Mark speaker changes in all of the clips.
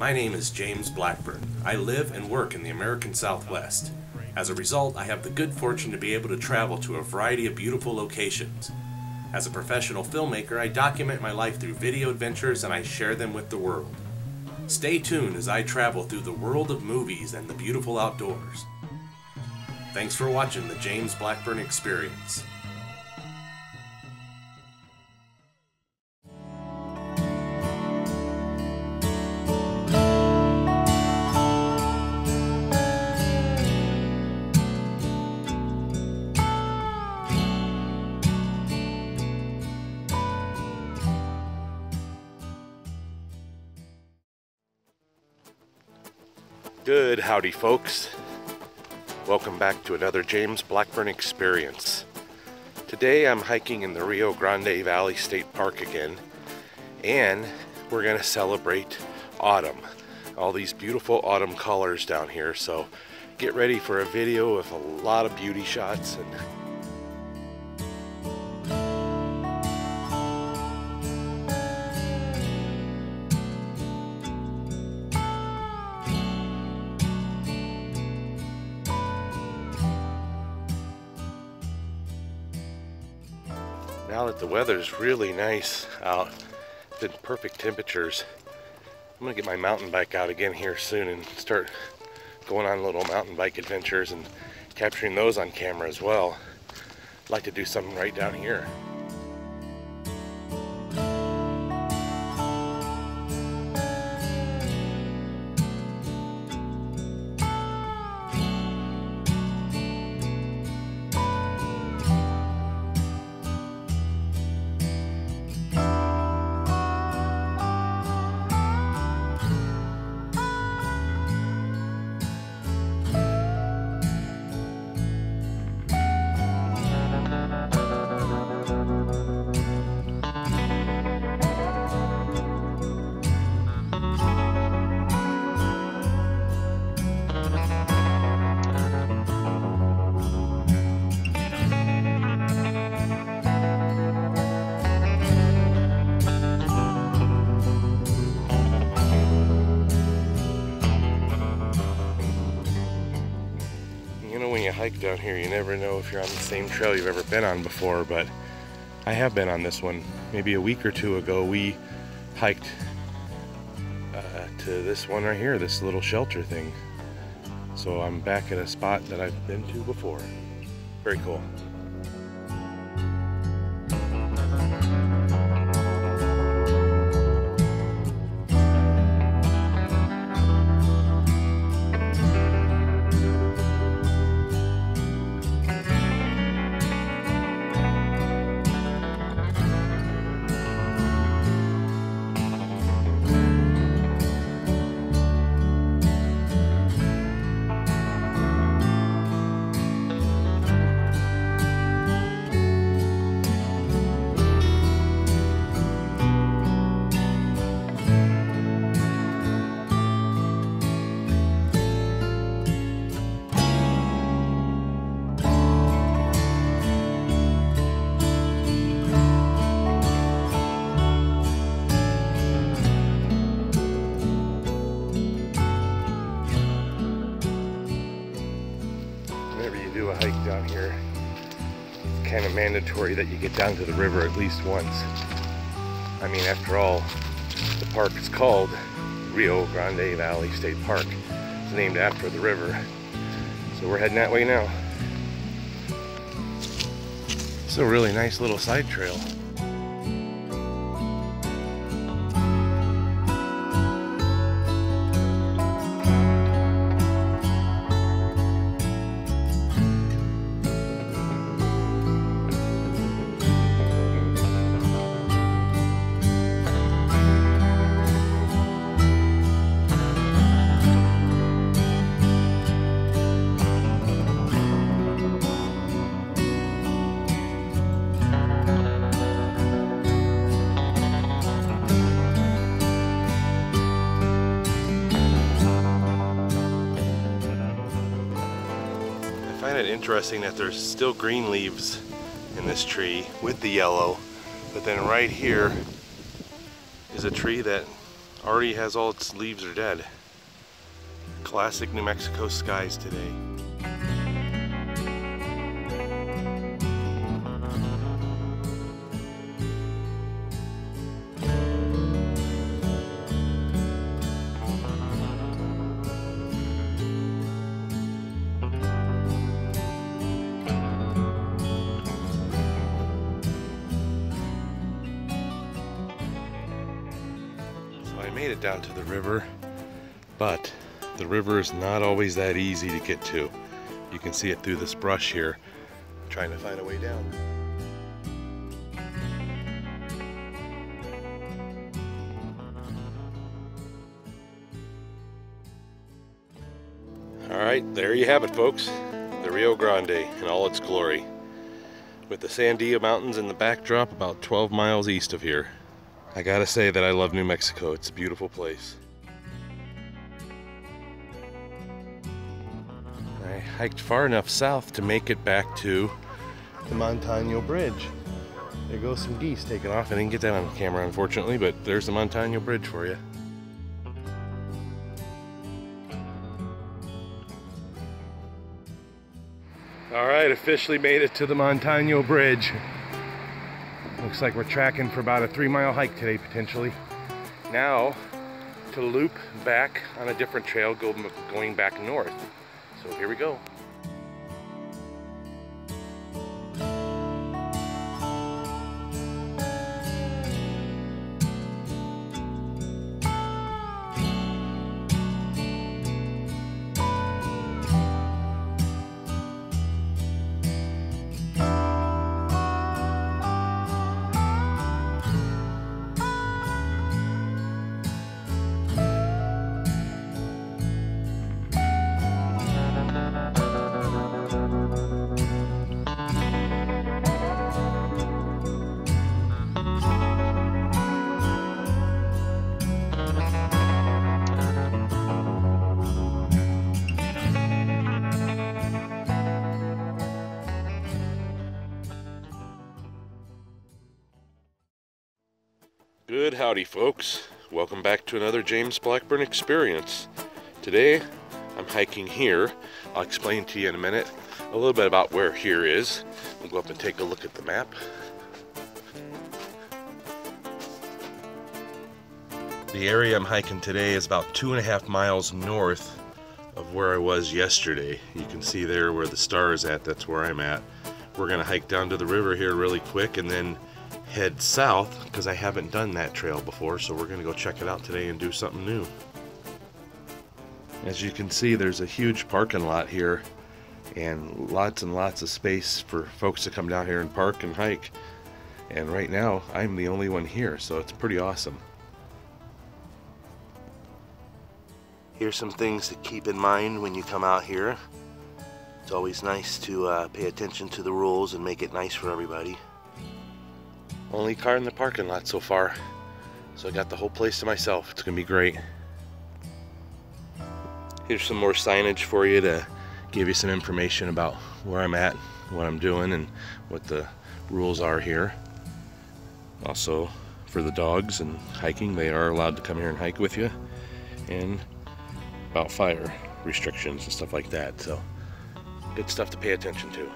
Speaker 1: My name is James Blackburn. I live and work in the American Southwest. As a result, I have the good fortune to be able to travel to a variety of beautiful locations. As a professional filmmaker, I document my life through video adventures and I share them with the world. Stay tuned as I travel through the world of movies and the beautiful outdoors. Thanks for watching the James Blackburn Experience. Good howdy folks. Welcome back to another James Blackburn Experience. Today I'm hiking in the Rio Grande Valley State Park again, and we're going to celebrate autumn. All these beautiful autumn colors down here, so get ready for a video with a lot of beauty shots. Now that the weather's really nice out, it's in perfect temperatures, I'm gonna get my mountain bike out again here soon and start going on little mountain bike adventures and capturing those on camera as well. I'd like to do something right down here. When you hike down here, you never know if you're on the same trail you've ever been on before, but I have been on this one. Maybe a week or two ago we hiked to this one right here, this little shelter thing. So I'm back at a spot that I've been to before. Very cool. Do a hike down here, it's kind of mandatory that you get down to the river at least once. I mean, after all, the park is called Rio Grande Valley State Park. It's named after the river. So we're heading that way now. It's a really nice little side trail. find it interesting that there's still green leaves in this tree with the yellow, but then right here is a tree that
Speaker 2: already has all its leaves are dead. Classic New Mexico skies today. I made it down to the river, but the river is not always that easy to get to. You can see it through this brush here, trying to find a way down. All right, there you have it, folks. The Rio Grande in all its glory, with the Sandia Mountains in the backdrop about 12 miles east of here. I gotta say that I love New Mexico. It's a beautiful place. I hiked far enough south to make it back to the Montano Bridge. There goes some geese taking off. I didn't get that on camera, unfortunately, but there's the Montano Bridge for you. All right, officially made it to the Montano Bridge. Looks like we're tracking for about a 3-mile hike today, potentially. Now, to loop back on a different trail, going back north. So here we go. Good howdy, folks. Welcome back to another James Blackburn experience. Today I'm hiking here. I'll explain to you in a minute a little bit about where here is. We'll go up and take a look at the map. The area I'm hiking today is about 2.5 miles north of where I was yesterday. You can see there where the star is at, that's where I'm at. We're gonna hike down to the river here really quick and then head south, because I haven't done that trail before, so we're gonna go check it out today and do something new. As you can see, there's a huge parking lot here and lots of space for folks to come down here and park and hike. And right now, I'm the only one here, so it's pretty awesome. Here's some things to keep in mind when you come out here. It's always nice to pay attention to the rules and make it nice for everybody. Only car in the parking lot so far, so I got the whole place to myself. It's gonna be great. Here's some more signage for you to give you some information about where I'm at, what I'm doing, and what the rules are here. Also, for the dogs and hiking, they are allowed to come here and hike with you, and about fire restrictions and stuff like that. So, good stuff to pay attention to.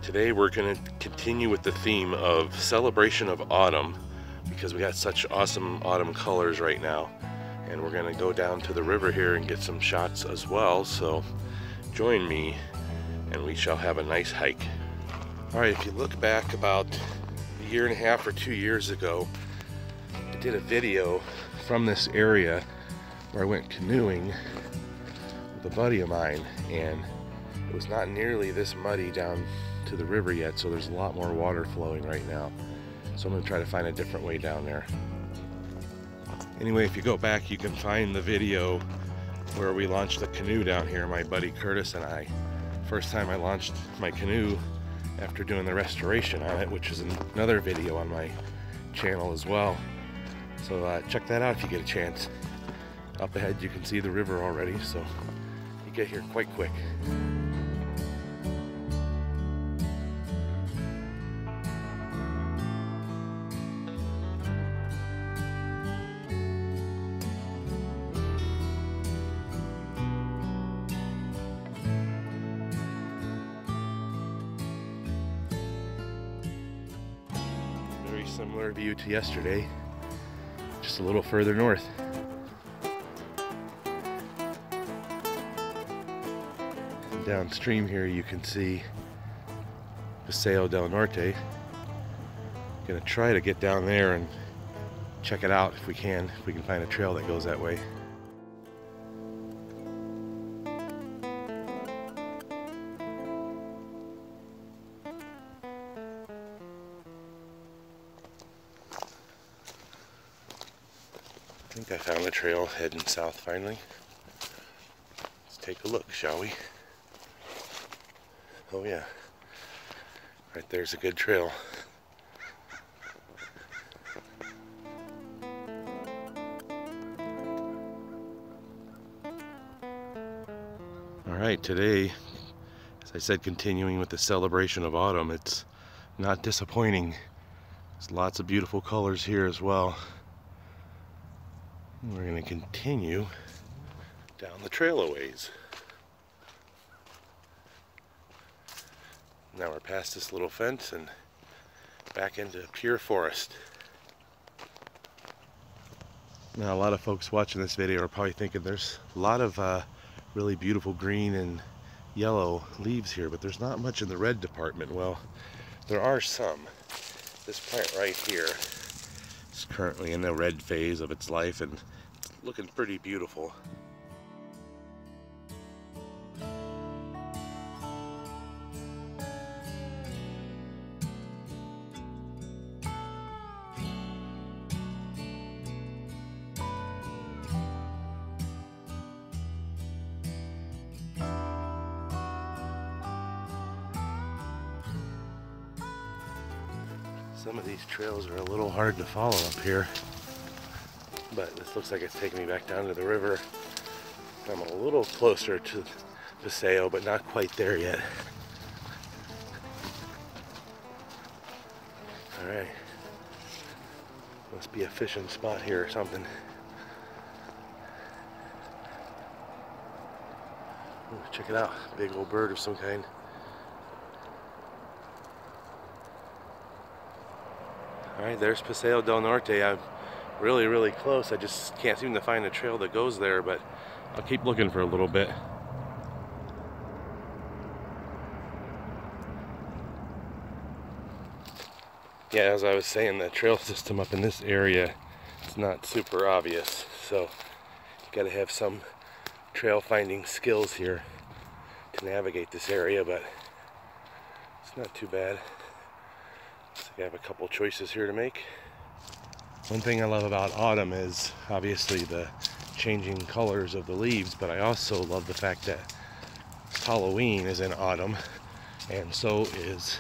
Speaker 2: Today we're going to continue with the theme of celebration of autumn, because we got such awesome autumn colors right now, and we're going to go down to the river here and get some shots as well. So join me and we shall have a nice hike. Alright, if you look back about a year and a half or 2 years ago, I did a video from this area where I went canoeing with a buddy of mine, and it was not nearly this muddy down to the river yet, so there's a lot more water flowing right now. So I'm going to try to find a different way down there. Anyway, if you go back, you can find the video where we launched the canoe down here, my buddy Curtis and I. First time I launched my canoe after doing the restoration on it, which is another video on my channel as well. So check that out if you get a chance. Up ahead you can see the river already, so you get here quite quick. Similar view to yesterday, just a little further north. And downstream here you can see Paseo del Norte. Gonna try to get down there and check it out if we can find a trail that goes that way. I think I found the trail heading south finally. Let's take a look, shall we? Oh yeah, right there's a good trail. Alright, today, as I said, continuing with the celebration of autumn, it's not disappointing. There's lots of beautiful colors here as well. We're going to continue down the trail a ways. Now we're past this little fence and back into pure forest. Now a lot of folks watching this video are probably thinking there's a lot of really beautiful green and yellow leaves here, but there's not much in the red department. Well, there are some. This plant right here is currently in the red phase of its life and it's looking pretty beautiful. Some of these trails are a little hard to follow up here, but this looks like it's taking me back down to the river. I'm a little closer to Paseo, but not quite there yet. Alright, must be a fishing spot here or something. Ooh, check it out, big old bird of some kind. Alright, there's Paseo del Norte. I'm really close. I just can't seem to find a trail that goes there, but I'll keep looking for a little bit. Yeah, as I was saying, the trail system up in this area is not super obvious, so you gotta have some trail finding skills here to navigate this area, but it's not too bad. I have a couple choices here to make. One thing I love about autumn is obviously the changing colors of the leaves, but I also love the fact that Halloween is in autumn and so is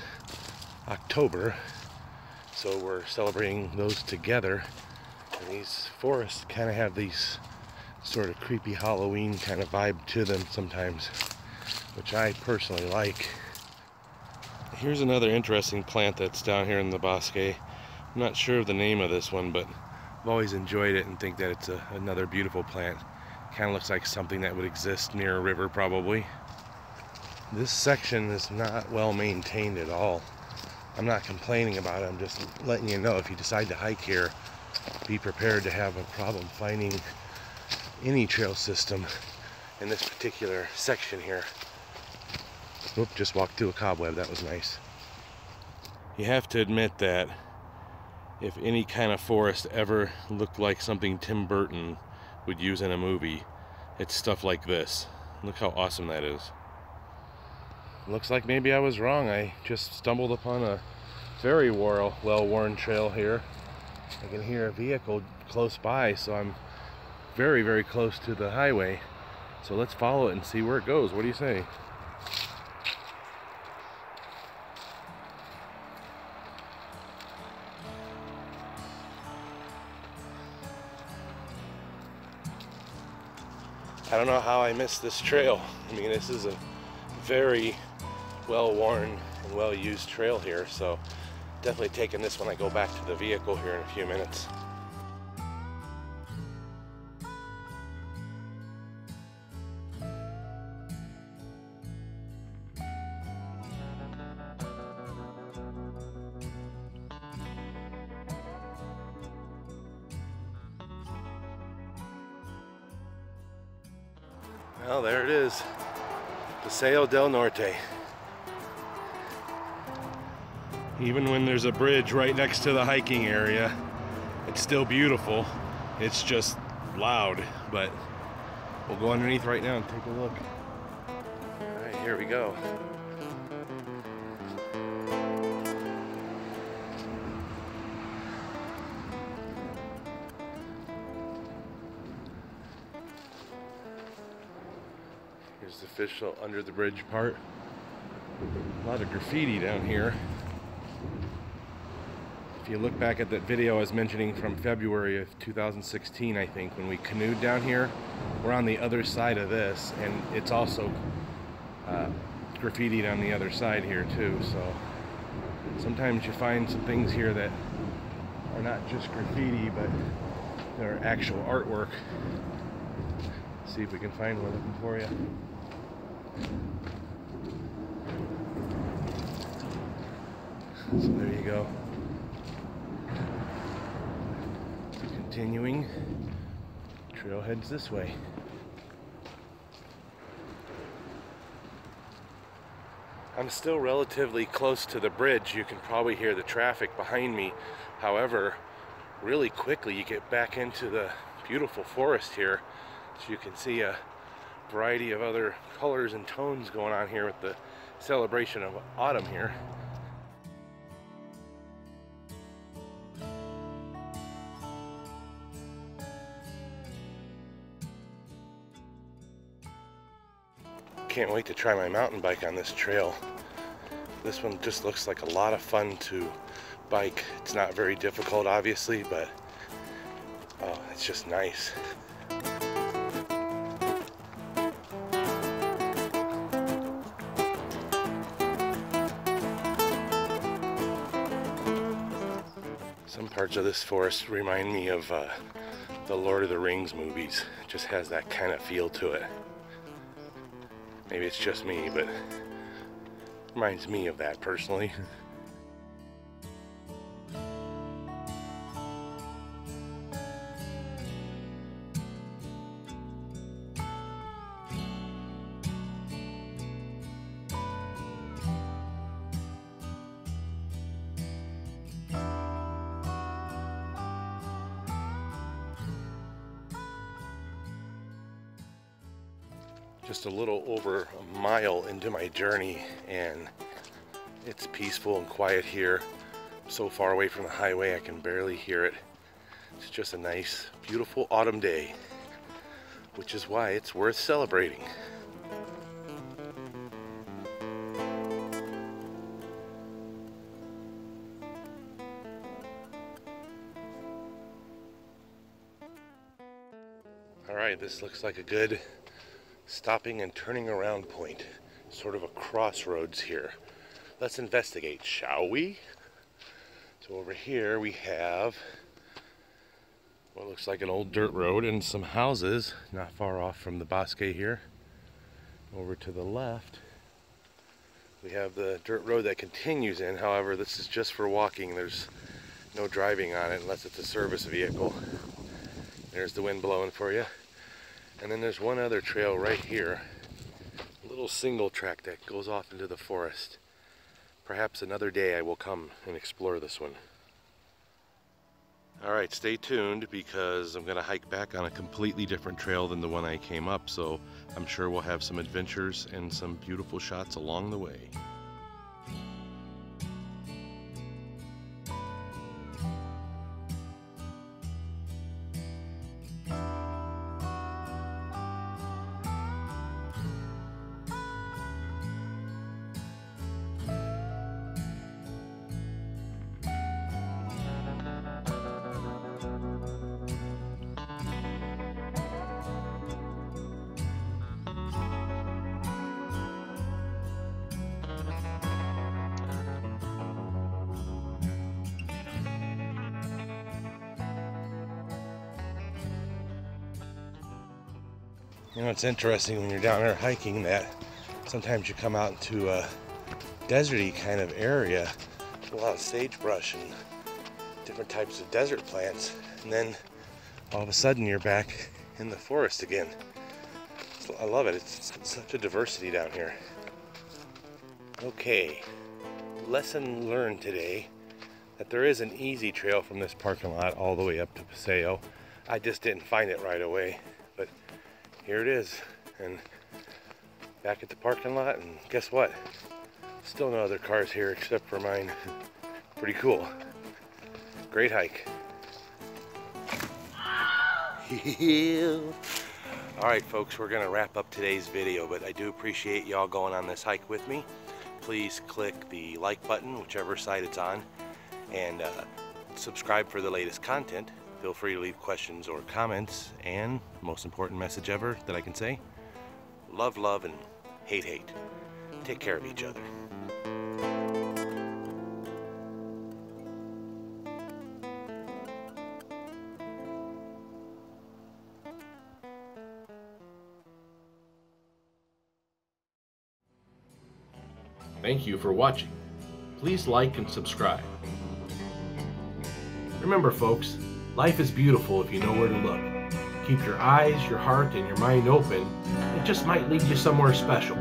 Speaker 2: October, so we're celebrating those together, and these forests kind of have these sort of creepy Halloween kind of vibe to them sometimes, which I personally like. Here's another interesting plant that's down here in the bosque. I'm not sure of the name of this one, but I've always enjoyed it and think that it's another beautiful plant. Kind of looks like something that would exist near a river probably. This section is not well maintained at all. I'm not complaining about it, I'm just letting you know if you decide to hike here, be prepared to have a problem finding any trail system in this particular section here. Oop, just walked through a cobweb, that was nice. You have to admit that if any kind of forest ever looked like something Tim Burton would use in a movie, it's stuff like this. Look how awesome that is. Looks like maybe I was wrong. I just stumbled upon a very well-worn trail here. I can hear a vehicle close by, so I'm very close to the highway. So let's follow it and see where it goes. What do you say? I don't know how I missed this trail. I mean, this is a very well-worn and well-used trail here, so definitely taking this when I go back to the vehicle here in a few minutes. Well, there it is. Paseo del Norte. Even when there's a bridge right next to the hiking area, it's still beautiful. It's just loud, but we'll go underneath right now and take a look. All right, here we go. Here's the official under the bridge part. A lot of graffiti down here. If you look back at that video I was mentioning from February of 2016, I think, when we canoed down here, we're on the other side of this, and it's also graffitied on the other side here too. So sometimes you find some things here that are not just graffiti, but they're actual artwork. Let's see if we can find one looking for you. So there you go. Continuing, trail heads this way. I'm still relatively close to the bridge. You can probably hear the traffic behind me. However, really quickly you get back into the beautiful forest here. So you can see a variety of other colors and tones going on here with the celebration of autumn here. Can't wait to try my mountain bike on this trail. This one just looks like a lot of fun to bike. It's not very difficult, obviously, but oh, it's just nice. Some parts of this forest remind me of the Lord of the Rings movies. It just has that kind of feel to it. Maybe it's just me, but it reminds me of that personally. Just a little over a mile into my journey, and it's peaceful and quiet here. I'm so far away from the highway I can barely hear it. It's just a nice, beautiful autumn day, which is why it's worth celebrating. All right, this looks like a good stopping and turning around point, sort of a crossroads here. Let's investigate, shall we? So over here we have what looks like an old dirt road and some houses not far off from the bosque here. Over to the left we have the dirt road that continues in. However, this is just for walking. There's no driving on it unless it's a service vehicle. There's the wind blowing for you. And then there's one other trail right here, a little single track that goes off into the forest. Perhaps another day I will come and explore this one. Alright, stay tuned because I'm going to hike back on a completely different trail than the one I came up, so I'm sure we'll have some adventures and some beautiful shots along the way. You know, it's interesting when you're down there hiking that sometimes you come out into a deserty kind of area with a lot of sagebrush and different types of desert plants, and then all of a sudden you're back in the forest again. I love it. It's such a diversity down here. Okay, lesson learned today, that there is an easy trail from this parking lot all the way up to Paseo. I just didn't find it right away, but here it is. And back at the parking lot, and guess what? Still no other cars here except for mine. Pretty cool. Great hike. Alright folks, we're gonna wrap up today's video, but I do appreciate y'all going on this hike with me. Please click the like button, whichever side it's on, and subscribe for the latest content. Feel free to leave questions or comments, and most important message ever that I can say, love, love, and hate, hate. Take care of each other.
Speaker 1: Thank you for watching. Please like and subscribe. Remember folks, life is beautiful if you know where to look. Keep your eyes, your heart, and your mind open. It just might lead you somewhere special.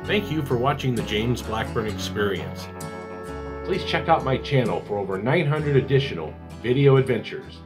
Speaker 1: Thank you for watching the James Blackburn Experience. Please check out my channel for over 900 additional video adventures.